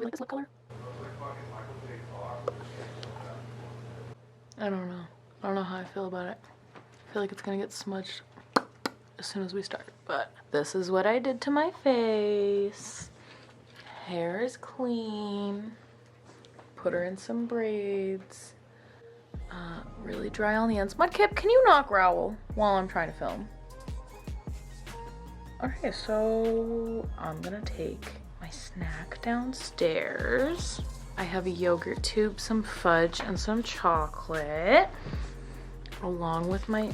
you like this lip color? I don't know. I don't know how I feel about it. I feel like it's gonna get smudged as soon as we start, but this is what I did to my face. Hair is clean. Put her in some braids. Really dry on the ends. Mudkip, can you not growl while I'm trying to film? Okay, so I'm gonna take my snack downstairs. I have a yogurt tube, some fudge, and some chocolate, along with my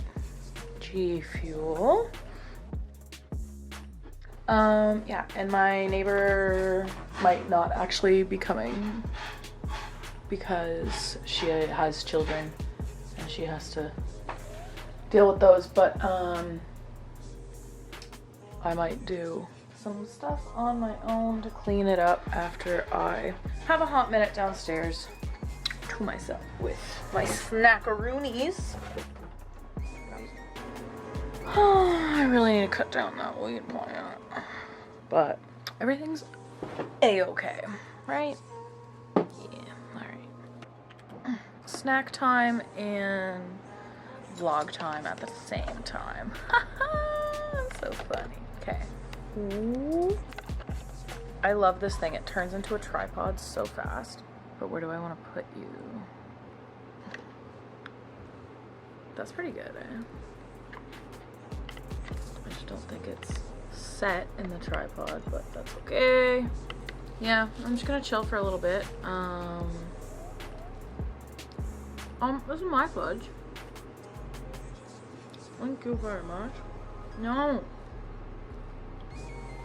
G Fuel. Yeah, and my neighbor might not actually be coming because she has children and she has to deal with those, but I might do some stuff on my own to clean it up after I have a hot minute downstairs to myself with my snackaroonies. Oh, I really need to cut down that weed plant, but everything's a-okay, right? Yeah, all right. Snack time and vlog time at the same time. So funny. Okay. Ooh. I love this thing. It turns into a tripod so fast. But where do I want to put you? That's pretty good, eh? I just don't think it's set in the tripod, but that's okay. Yeah, I'm just gonna chill for a little bit. This is my fudge. Thank you very much. No.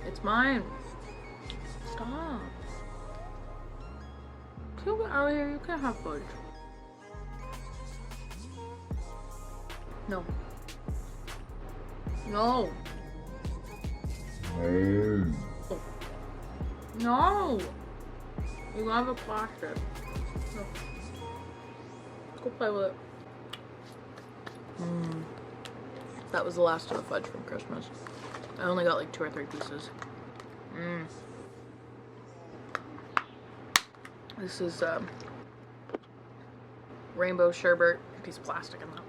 It's mine. Stop. Can you get out of here? You can't have fudge. No. No. No. You have a plastic. No. Let's go play with it. That was the last of the fudge from Christmas. I only got like 2 or 3 pieces. This is rainbow sherbet, piece of plastic in that.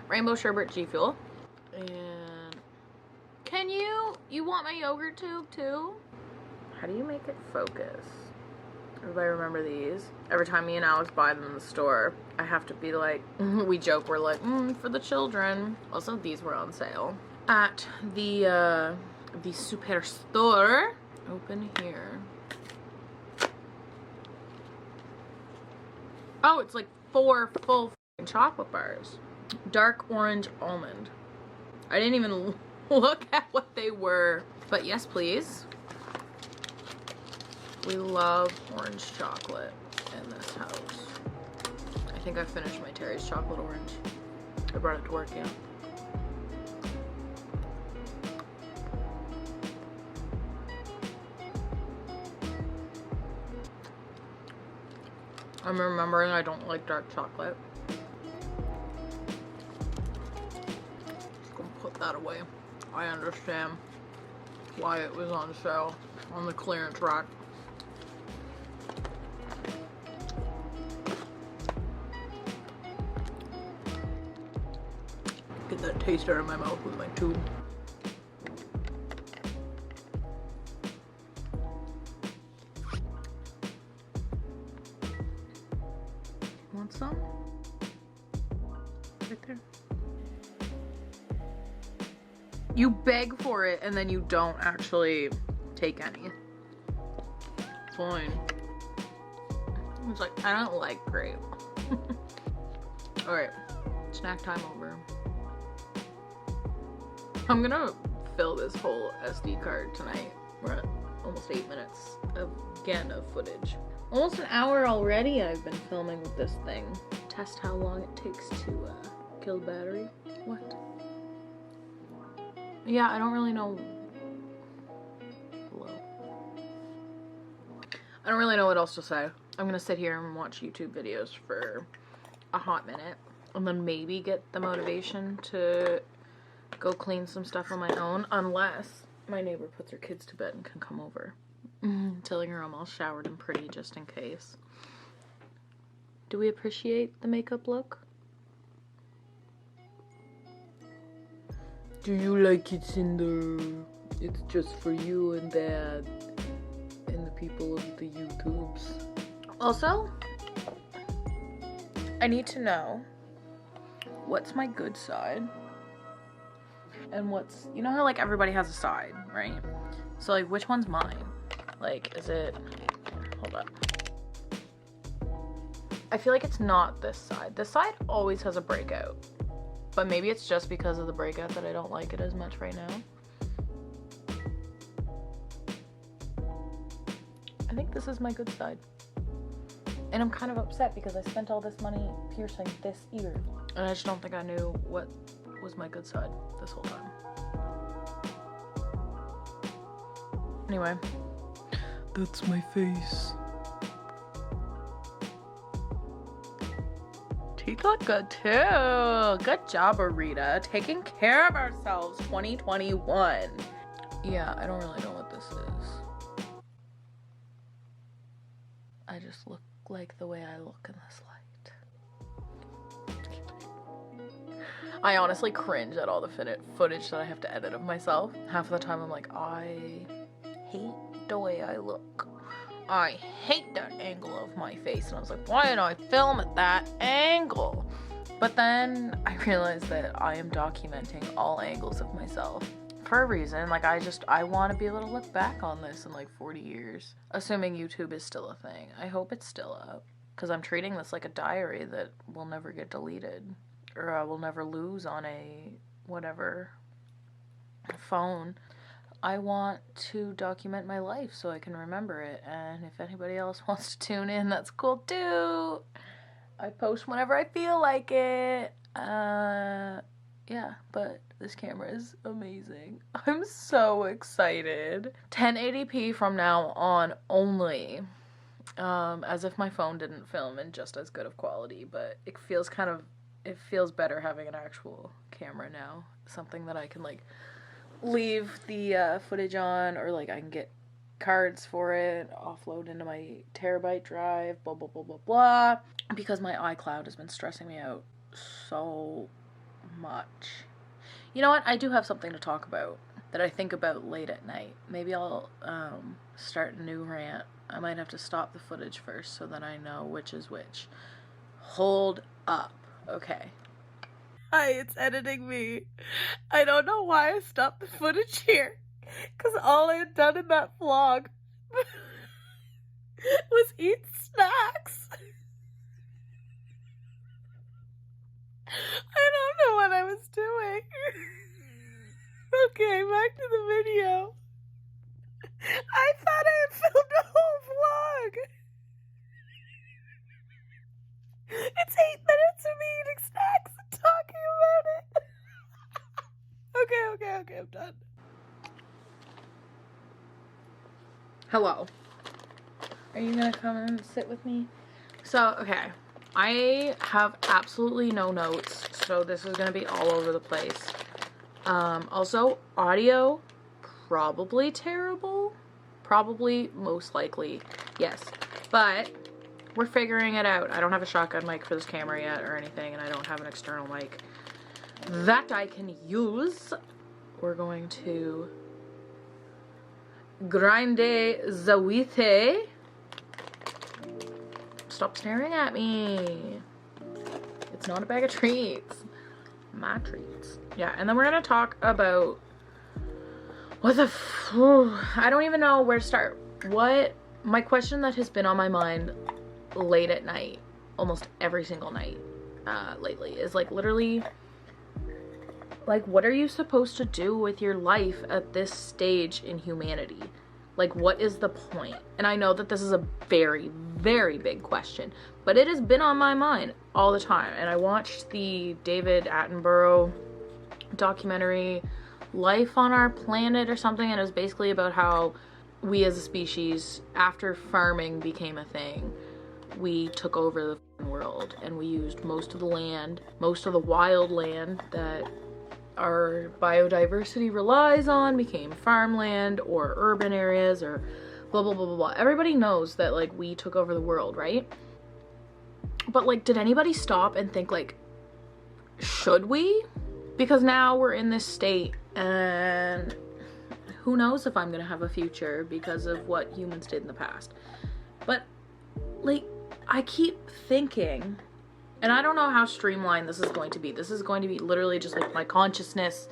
Rainbow sherbet G Fuel. And can you want my yogurt tube too? How do you make it focus? Everybody remember these? Every time me and Alex buy them in the store, I have to be like, we joke, we're like, for the children. Also, these were on sale at the superstore. Open here. Oh, it's like 4 full chocolate bars. Dark orange almond. I didn't even look at what they were, but yes, please. We love orange chocolate in this house. I think I finished my Terry's chocolate orange. I brought it to work, yeah. I'm remembering I don't like dark chocolate. Just gonna put that away. I understand why it was on sale on the clearance rack. Get that taste out of my mouth with my tube. Want some? Right there. You beg for it and then you don't actually take any. Fine. It's like, I don't like grape. Alright, snack time over. I'm gonna fill this whole SD card tonight. We're at almost 8 minutes again of footage. Almost an hour already I've been filming with this thing. Test how long it takes to kill the battery. What? Yeah, I don't really know. Hello. I don't really know what else to say. I'm gonna sit here and watch YouTube videos for a hot minute and then maybe get the motivation to go clean some stuff on my own, unless my neighbor puts her kids to bed and can come over. Telling her I'm all showered and pretty just in case. Do we appreciate the makeup look? Do you like it, Cinder? It's just for you and Dad and the people of the YouTubes. Also, I need to know what's my good side and what's, you know how like everybody has a side, right? So like which one's mine? Like, is it, hold up. I feel like it's not this side. This side always has a breakout. But maybe it's just because of the breakout that I don't like it as much right now. I think this is my good side. And I'm kind of upset because I spent all this money piercing this ear. And I just don't think I knew what was my good side this whole time. Anyway. That's my face. Teeth look good too. Good job, Areta. Taking care of ourselves 2021. Yeah, I don't really know what this is. I just look like the way I look in this light. I honestly cringe at all the footage that I have to edit of myself. Half of the time I'm like, I hate the way I look. I hate that angle of my face. And I was like, why did I film at that angle? But then I realized that I am documenting all angles of myself for a reason. Like, I want to be able to look back on this in like 40 years. Assuming YouTube is still a thing. I hope it's still up. Because I'm treating this like a diary that will never get deleted. Or I will never lose on a whatever phone. I want to document my life so I can remember it, and if anybody else wants to tune in, that's cool too. I post whenever I feel like it. Yeah, but this camera is amazing. I'm so excited. 1080p from now on only. As if my phone didn't film in just as good of quality, but it feels better having an actual camera now. Something that I can like leave the footage on, or like I can get cards for it, offload into my terabyte drive, blah blah blah blah blah, because my iCloud has been stressing me out so much. You know what, I do have something to talk about that I think about late at night. Maybe I'll start a new rant. I might have to stop the footage first so that I know which is which. Hold up. Okay. Hi, it's editing me. I don't know why I stopped the footage here, because all I had done in that vlog was eat snacks. I don't know what I was doing. Okay, back to the video. I thought I had filmed a whole vlog. It's 8 minutes of me eating snacks and talking about it. Okay, I'm done. Hello. Are you gonna come and sit with me? So, okay. I have absolutely no notes, so this is gonna be all over the place. Also, audio, probably terrible. Probably, most likely, yes. But we're figuring it out. I don't have a shotgun mic for this camera yet or anything, and I don't have an external mic that I can use. We're going to grande zawite. Stop staring at me. It's not a bag of treats. My treats. Yeah, and then we're gonna talk about I don't even know where to start. My question that has been on my mind late at night, almost every single night lately, is like literally, like, what are you supposed to do with your life at this stage in humanity? Like, what is the point? And I know that this is a very, very big question, but it has been on my mind all the time. And I watched the David Attenborough documentary, Life on Our Planet or something, and it was basically about how we as a species, after farming became a thing, we took over the world and we used most of the land, most of the wild land that our biodiversity relies on became farmland or urban areas or blah, blah, blah, blah, blah. Everybody knows that, like, we took over the world, right? But, like, did anybody stop and think, like, should we? Because now we're in this state, and who knows if I'm gonna have a future because of what humans did in the past. But, like, I keep thinking, and I don't know how streamlined this is going to be. This is going to be literally just, like, my consciousness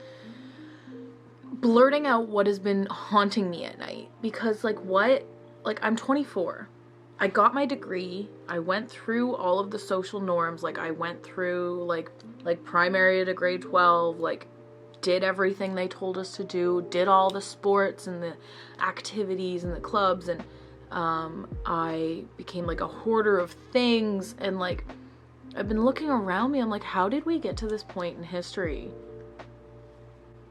blurting out what has been haunting me at night. Because, like, what? Like, I'm 24. I got my degree. I went through all of the social norms. Like, I went through, like primary to grade 12, like, did everything they told us to do, did all the sports and the activities and the clubs, and I became, like, a hoarder of things, and, like, I've been looking around me, I'm like, how did we get to this point in history?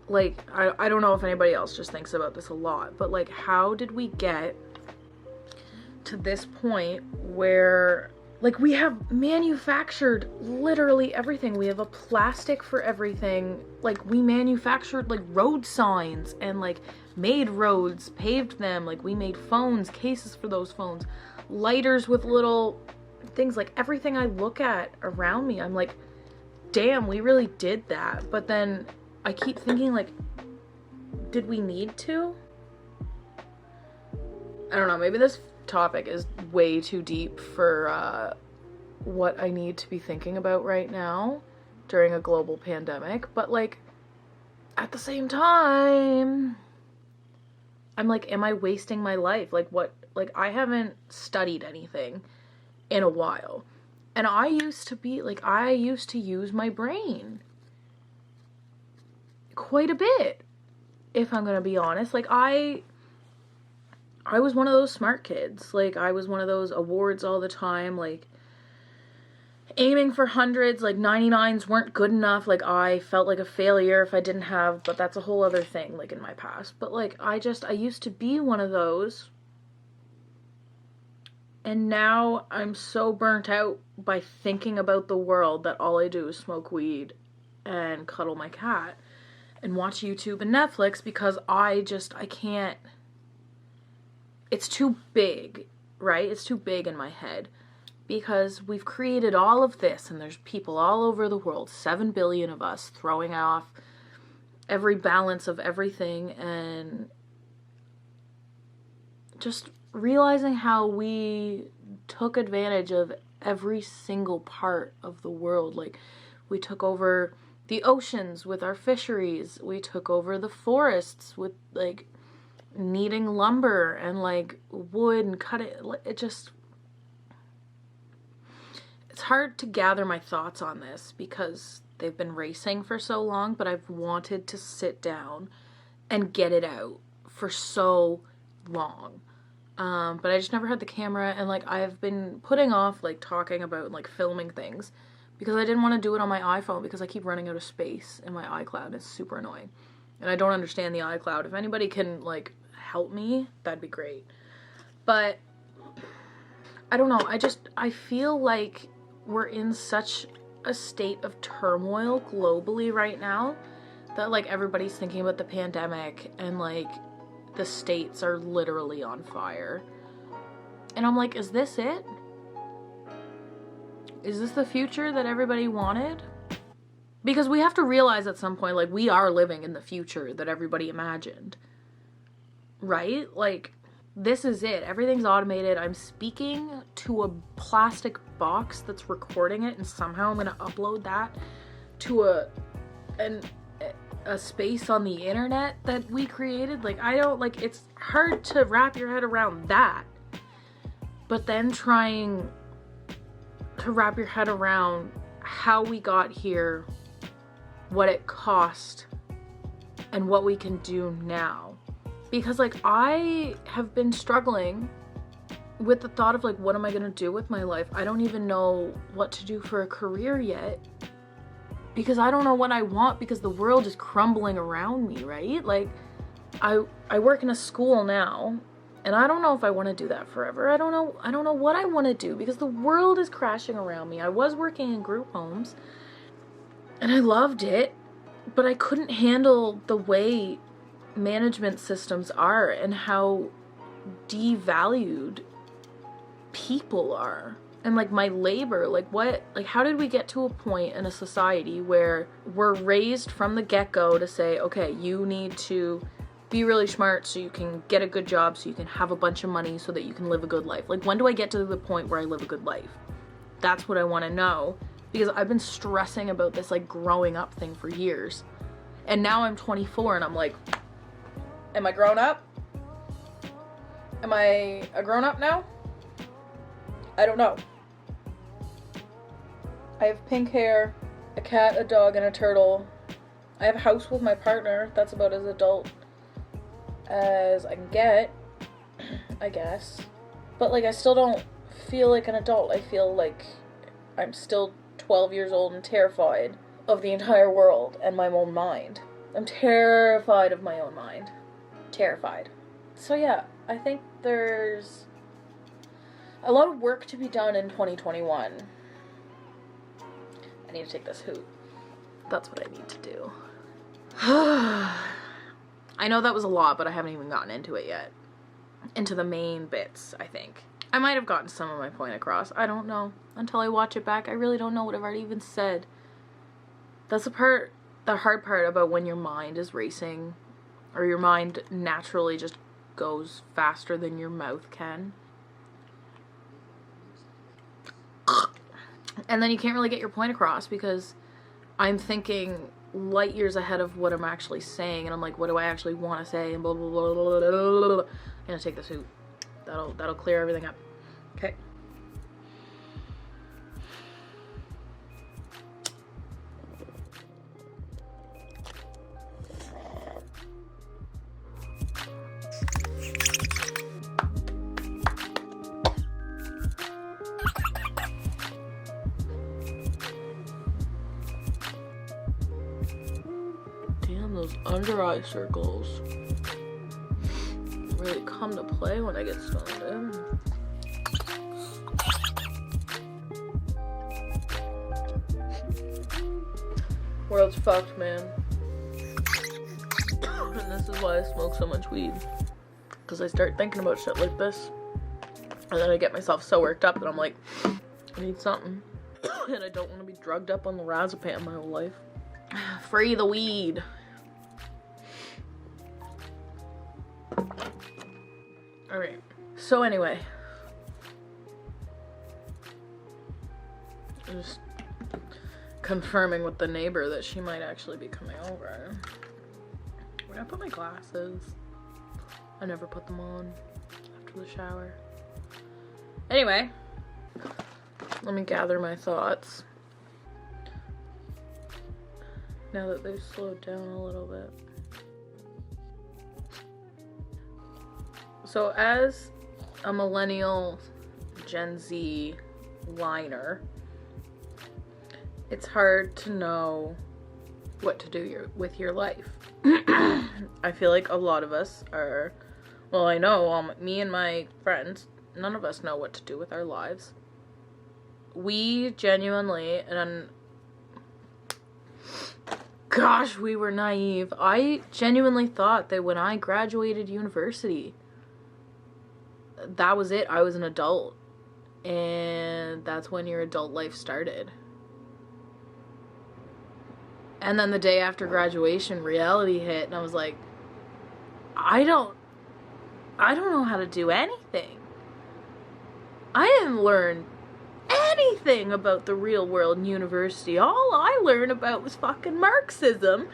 Like, I don't know if anybody else just thinks about this a lot, but, like, how did we get to this point where, like, we have manufactured literally everything. We have a plastic for everything. Like, we manufactured, like, road signs and, like, made roads, paved them. Like, we made phones, cases for those phones, lighters with little things. Like, everything I look at around me, I'm like, damn, we really did that. But then I keep thinking, like, did we need to? I don't know, maybe this topic is way too deep for what I need to be thinking about right now during a global pandemic, but, like, at the same time, I'm like, am I wasting my life? Like, what? Like, I haven't studied anything in a while, and I used to use my brain quite a bit, if I'm gonna be honest. Like, I was one of those smart kids. Like, I was one of those awards all the time, like, aiming for hundreds. Like, 99s weren't good enough. Like, I felt like a failure if I didn't have, but that's a whole other thing, like, in my past. But, like, I used to be one of those, and now I'm so burnt out by thinking about the world that all I do is smoke weed and cuddle my cat and watch YouTube and Netflix, because I can't. It's too big, right? It's too big in my head, because we've created all of this, and there's people all over the world, 7 billion of us, throwing off every balance of everything, and just realizing how we took advantage of every single part of the world. Like, we took over the oceans with our fisheries. We took over the forests with, like, needing lumber and, like, wood and cut it. It's hard to gather my thoughts on this because they've been racing for so long, but I've wanted to sit down and get it out for so long. But I just never had the camera, and, like, I've been putting off, like, talking about, like, filming things because I didn't want to do it on my iPhone because I keep running out of space in my iCloud. It's super annoying. And I don't understand the iCloud. If anybody can, like, help me, that'd be great. But I don't know. I feel like we're in such a state of turmoil globally right now that, like, everybody's thinking about the pandemic, and, like, the states are literally on fire. And I'm like, is this it? Is this the future that everybody wanted? Because we have to realize at some point, like, we are living in the future that everybody imagined. Right? Like, this is it. Everything's automated. I'm speaking to a plastic box that's recording it, and somehow I'm going to upload that to a space on the internet that we created. Like, I don't, like, it's hard to wrap your head around that. But then trying to wrap your head around how we got here, what it cost, and what we can do now. Because, like, I have been struggling with the thought of, like, what am I gonna do with my life? I don't even know what to do for a career yet, because I don't know what I want, because the world is crumbling around me, right? Like, I work in a school now, and I don't know if I want to do that forever. I don't know what I want to do, because the world is crashing around me. I was working in group homes, and I loved it, but I couldn't handle the way management systems are and how devalued people are. And like my labor, like what, like how did we get to a point in a society where we're raised from the get-go to say, okay, you need to be really smart so you can get a good job, so you can have a bunch of money, so that you can live a good life. Like, when do I get to the point where I live a good life? That's what I want to know, because I've been stressing about this like growing up thing for years. And now I'm 24 and I'm like, am I grown up? Am I a grown up now? I don't know. I have pink hair, a cat, a dog, and a turtle. I have a house with my partner. That's about as adult as I can get, I guess. But like, I still don't feel like an adult. I feel like I'm still 12 years old and terrified of the entire world and my own mind. I'm terrified of my own mind. Terrified. So yeah, I think there's a lot of work to be done in 2021. I need to take this hoot. That's what I need to do. I know that was a lot, but I haven't even gotten into it yet. Into the main bits, I think. I might have gotten some of my point across. I don't know. Until I watch it back, I really don't know what I've already even said. That's the hard part about when your mind is racing, or your mind naturally just goes faster than your mouth can. And then you can't really get your point across because I'm thinking light years ahead of what I'm actually saying, and I'm like, what do I actually want to say, and blah blah blah blah blah blah blah. I'm gonna take this hoot. That'll clear everything up. Okay. Damn, those under eye circles really come to play when I get stoned in. World's fucked, man. And this is why I smoke so much weed. Because I start thinking about shit like this. And then I get myself so worked up that I'm like, I need something. And I don't want to be drugged up on lorazepam my whole life. Free the weed. Alright. So anyway. Just confirming with the neighbor that she might actually be coming over. Where'd I put my glasses? I never put them on after the shower. Anyway, let me gather my thoughts now that they've slowed down a little bit. So as a millennial Gen Z liner, it's hard to know what to do with your life. I feel like a lot of us are, well, I know me and my friends, none of us know what to do with our lives. We genuinely, and gosh, we were naive. I genuinely thought that when I graduated university, that was it. I was an adult. And that's when your adult life started. And then the day after graduation, reality hit, and I was like, I don't know how to do anything. I didn't learn anything about the real world in university. All I learned about was fucking Marxism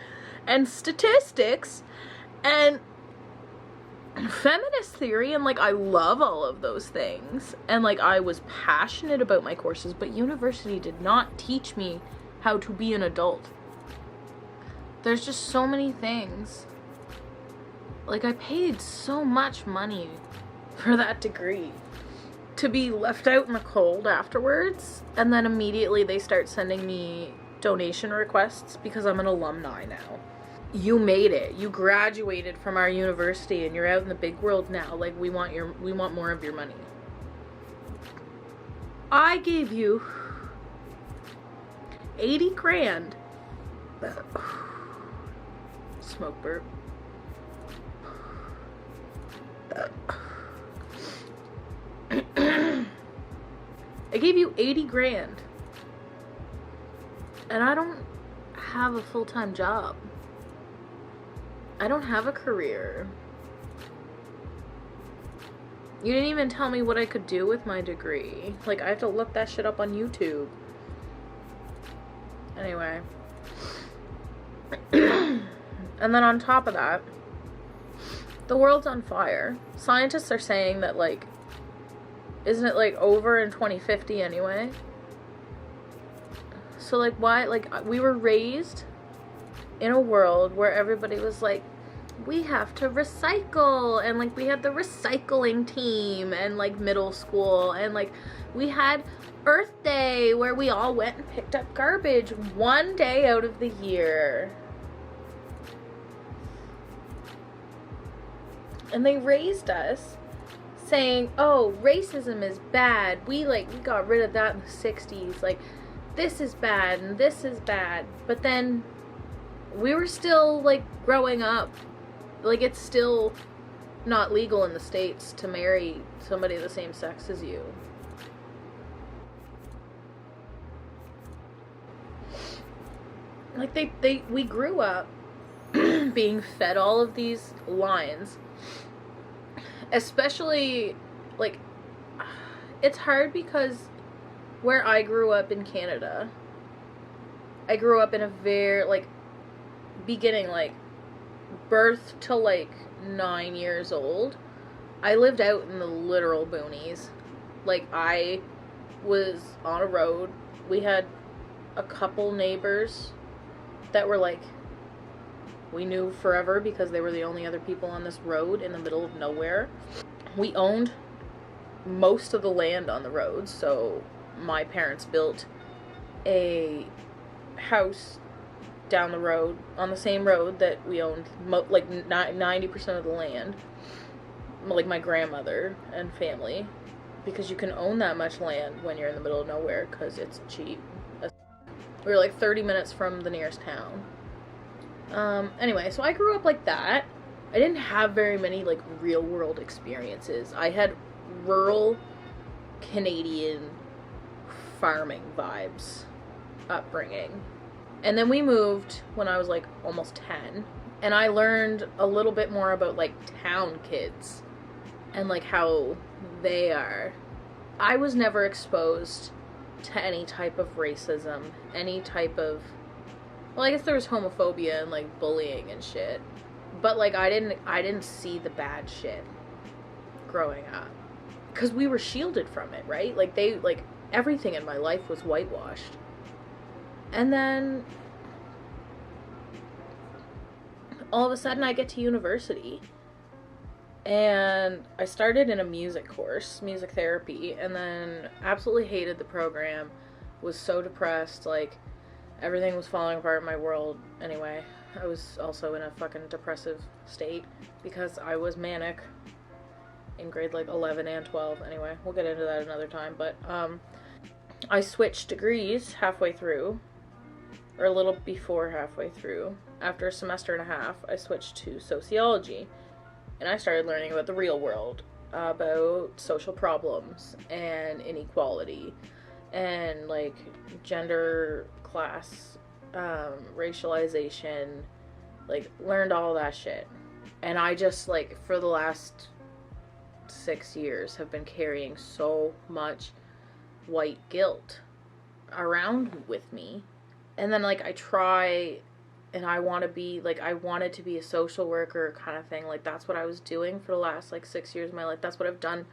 and statistics and feminist theory, and like I love all of those things, and like I was passionate about my courses, but university did not teach me how to be an adult. There's just so many things. Like, I paid so much money for that degree to be left out in the cold afterwards, and then immediately they start sending me donation requests because I'm an alumni now. You made it. You graduated from our university and you're out in the big world now. Like, we want more of your money. I gave you 80 grand. Smoke burp. I gave you 80 grand. And I don't have a full-time job. I don't have a career. You didn't even tell me what I could do with my degree. Like, I have to look that shit up on YouTube. Anyway. And then on top of that, the world's on fire. Scientists are saying that, like, isn't it, like, over in 2050 anyway? So, like, why? Like, we were raised in a world where everybody was like, we have to recycle, and, like, we had the recycling team and, like, middle school, and, like, we had Earth Day where we all went and picked up garbage one day out of the year. And they raised us saying, oh, racism is bad. We got rid of that in the 60s. Like, this is bad and this is bad. But then we were still, like, growing up. Like, it's still not legal in the States to marry somebody of the same sex as you. Like, we grew up being fed all of these lines. Especially, like, it's hard because where I grew up in Canada, I grew up in a very, like, beginning, like, birth to, like, 9 years old, I lived out in the literal boonies. Like, I was on a road. We had a couple neighbors that were, like, we knew forever because they were the only other people on this road in the middle of nowhere. We owned most of the land on the road, so my parents built a house down the road, on the same road that we owned, like, 90% of the land. Like, my grandmother and family. Because you can own that much land when you're in the middle of nowhere, because it's cheap. We were, like, 30 minutes from the nearest town. Anyway, so I grew up like that. I didn't have very many, like, real-world experiences. I had rural Canadian farming vibes upbringing. And then we moved when I was, like, almost 10. And I learned a little bit more about, like, town kids. And, like, how they are. I was never exposed to any type of racism. Any type of... Well, I guess there was homophobia and, like, bullying and shit. But, like, I didn't see the bad shit growing up. Because we were shielded from it, right? Like, everything in my life was whitewashed. And then, all of a sudden, I get to university. And I started in a music course, music therapy, and then absolutely hated the program. Was so depressed, like, everything was falling apart in my world. Anyway, I was also in a fucking depressive state because I was manic in grade, like, 11 and 12. Anyway, we'll get into that another time. But, I switched degrees halfway through, or a little before halfway through. After a semester and a half, I switched to sociology. And I started learning about the real world, about social problems and inequality and, like, gender, class, racialization, like, learned all that shit. And I just, like, for the last 6 years have been carrying so much white guilt around with me. And then, like, I try, and I want to be, like, I wanted to be a social worker kind of thing. Like, that's what I was doing for the last, like, 6 years of my life. That's what I've done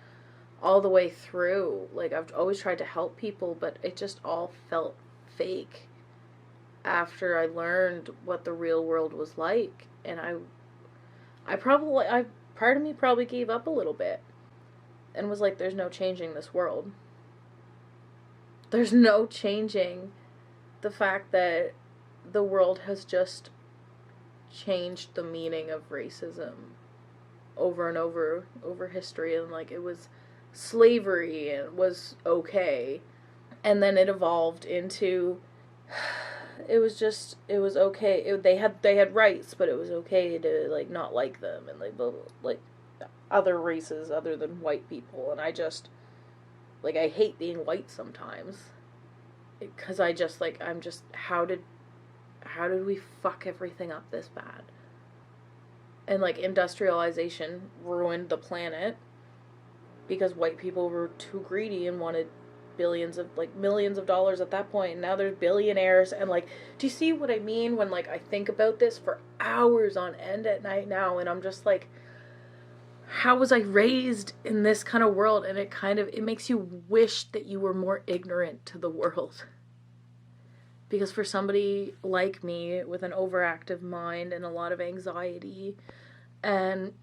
all the way through. Like, I've always tried to help people, but it just all felt fake after I learned what the real world was like. And part of me probably gave up a little bit and was like, there's no changing this world. There's no changing the fact that the world has just changed the meaning of racism over and over history. And, like, it was slavery and it was okay. And then it evolved into, it was okay. They had rights, but it was okay to, like, not like them and, like, other races other than white people. And I just Like, I hate being white sometimes. Because I just, like, I'm just, how did we fuck everything up this bad? And, like, industrialization ruined the planet because white people were too greedy and wanted billions of, like, millions of dollars at that point, and now there's billionaires, and, like, do you see what I mean when, like, I think about this for hours on end at night now, and I'm just like, how was I raised in this kind of world? And it makes you wish that you were more ignorant to the world. Because for somebody like me with an overactive mind and a lot of anxiety and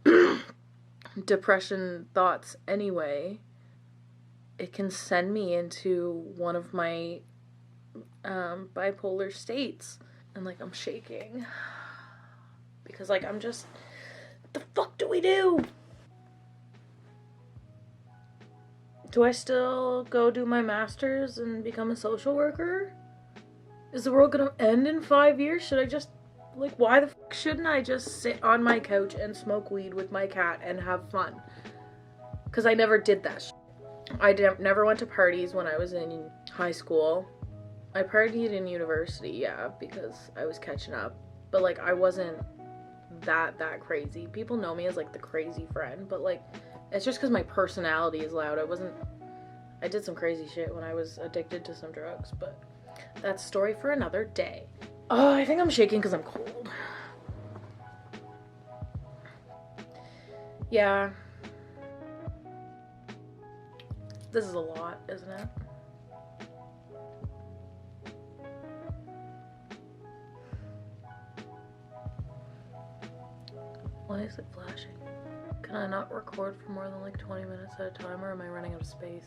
depression thoughts anyway, it can send me into one of my bipolar states. And, like, I'm shaking. Because, like, I'm just, what the fuck do we do? Do I still go do my master's and become a social worker? Is the world gonna end in 5 years? Should I just, like, why the fuck shouldn't I just sit on my couch and smoke weed with my cat and have fun? Because I never did that shit. I never went to parties when I was in high school. I partied in university, yeah, because I was catching up. But, like, I wasn't that crazy. People know me as, like, the crazy friend, but, like, it's just because my personality is loud. I did some crazy shit when I was addicted to some drugs, but that's a story for another day. Oh, I think I'm shaking because I'm cold. Yeah. This is a lot, isn't it? Why is it flashing? Can I not record for more than like 20 minutes at a time, or am I running out of space?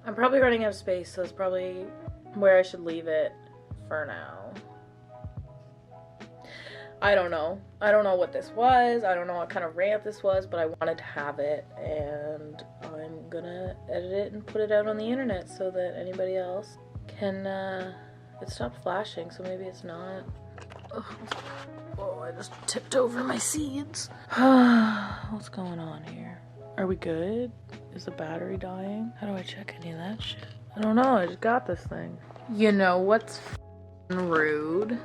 I'm probably running out of space, so it's probably where I should leave it for now. I don't know. I don't know what this was. I don't know what kind of rant this was, but I wanted to have it, and I'm gonna edit it and put it out on the internet so that anybody else can, it stopped flashing, so maybe it's not. Oh, I just tipped over my seeds. What's going on here? Are we good? Is the battery dying? How do I check any of that shit? I don't know, I just got this thing. You know what's rude?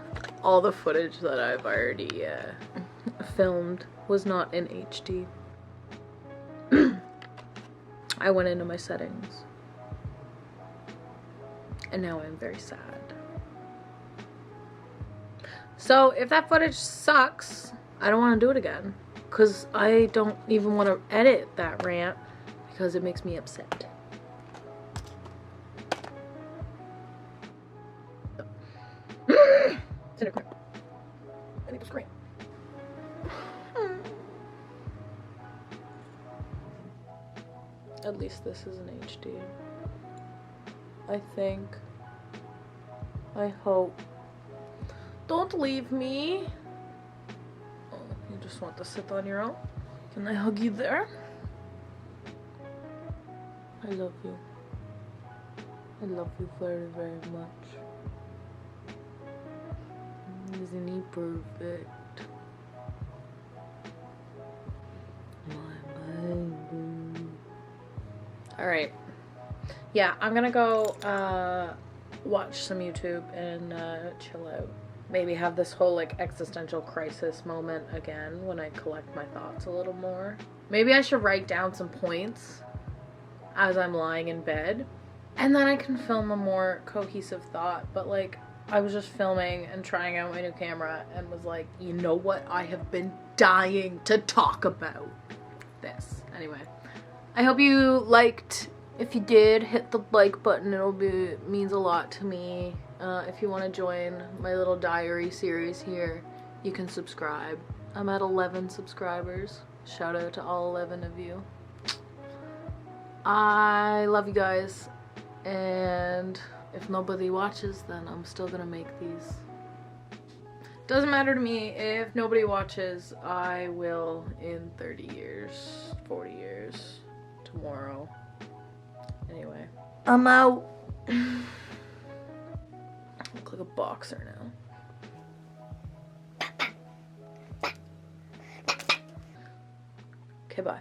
All the footage that I've already filmed was not in HD. I went into my settings. And now I'm very sad. So if that footage sucks, I don't want to do it again. Because I don't even want to edit that rant because it makes me upset. I think it was great. At least this is an HD. I think. I hope. Don't leave me. Oh, you just want to sit on your own? Can I hug you there? I love you. I love you very, very much. Isn't he perfect? My baby. Alright. Yeah, I'm gonna go watch some YouTube and chill out. Maybe have this whole like existential crisis moment again when I collect my thoughts a little more. Maybe I should write down some points as I'm lying in bed, and then I can film a more cohesive thought. But like, I was just filming and trying out my new camera and was like, you know what? I have been dying to talk about this. Anyway, I hope you liked. If you did, hit the like button. It means a lot to me. If you want to join my little diary series here, you can subscribe. I'm at 11 subscribers. Shout out to all 11 of you. I love you guys, and if nobody watches, then I'm still gonna make these. Doesn't matter to me if nobody watches. I will in 30 years, 40 years, tomorrow. Anyway, I'm out. Look like a boxer now. Okay, bye.